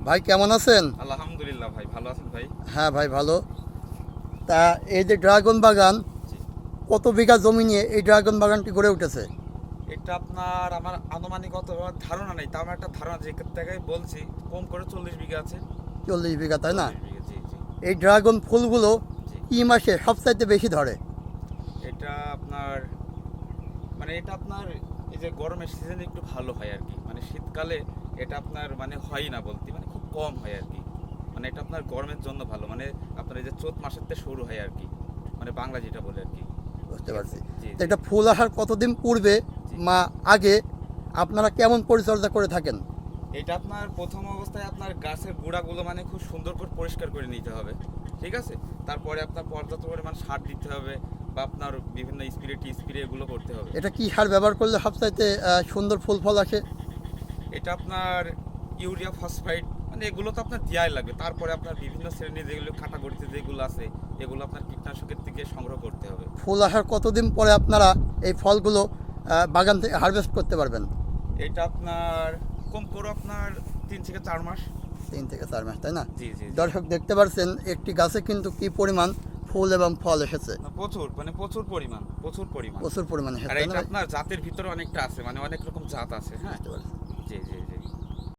ভাই কেমন আছেন? আলহামদুলিল্লাহ ভাই, ভালো আছেন ভাই? হ্যাঁ ভাই ভালো। তা এই যে ড্রাগন বাগান, জি। কত বিঘা জমি নিয়ে এই ড্রাগন বাগানটি গড়ে উঠেছে? এটা আপনার আমার আনুমানিক অত ধারণা নেই, তা আমার একটা ধারণা যে জায়গায় বলছি কম করে 40 বিঘা আছে। 40 বিঘা, তাই না? 40 বিঘা, জি জি এই ড্রাগন ফুলগুলো জি। কি মাসে সবচাইতে বেশি ধরে? এটা আপনার এটা আপনার এই যে গরমের সিজনে একটু ভালো হয় আর কি, শীতকালে এটা আপনার হয় না বলতে, খুব কম হয় আর কি। এটা আপনার গরমের জন্য ভালো, আপনার এই যে চৈত মাসের থেকে শুরু হয় আর কি, বাংলা যেটা বলে আর কি। বুঝতে ঠিক পারছি। আছে, জি তো জি এটা ফুল আসার কতদিন পূর্বে জি। মা আগে আপনারা কেমন পরিচর্যা করে থাকেন? এটা আপনার প্রথম অবস্থায় আপনার গাছের গোড়াগুলো খুব সুন্দর করে পরিষ্কার করে নিতে হবে, ঠিক আছে। তারপরে আপনার পর্যাপ্ত পরিমাণ সার দিতে হবে, বা আপনার বিভিন্ন স্প্রে এগুলো করতে হবে। এটা কি সার ব্যবহার করলে সবচাইতে সুন্দর ফুল ফল আসে? এটা আপনার ইউরিয়া, ফসফাইড, এগুলো তো আপনার দেওয়াই লাগবে। তারপরে আপনার বিভিন্ন শ্রেণীর যেগুলো কাটাগড়িতে যেগুলো আছে, এগুলো আপনার কীটনাশকের থেকে সংগ্রহ করতে হবে। ফুল আসার কতদিন পরে আপনারা এই ফলগুলো বাগান থেকে হারভেস্ট করতে পারবেন? এটা আপনার কম করে আপনার 3 থেকে 4 মাস। 3 থেকে 4 মাস, তাই না? জি জি জি। দর্শক দেখতে পাচ্ছেন একটি গাছে কিন্তু কি পরিমাণ ফুল এবং ফল এসেছে। না, প্রচুর প্রচুর পরিমাণ, প্রচুর পরিমাণ। প্রচুর পরিমাণে আর এসেছে, তাই এটা না ভাই? আপনার জাতের ভিতরে অনেকটা আছে, অনেক রকম জাত আছে। হ্যাঁ, বুঝতে পারছি। জি জি।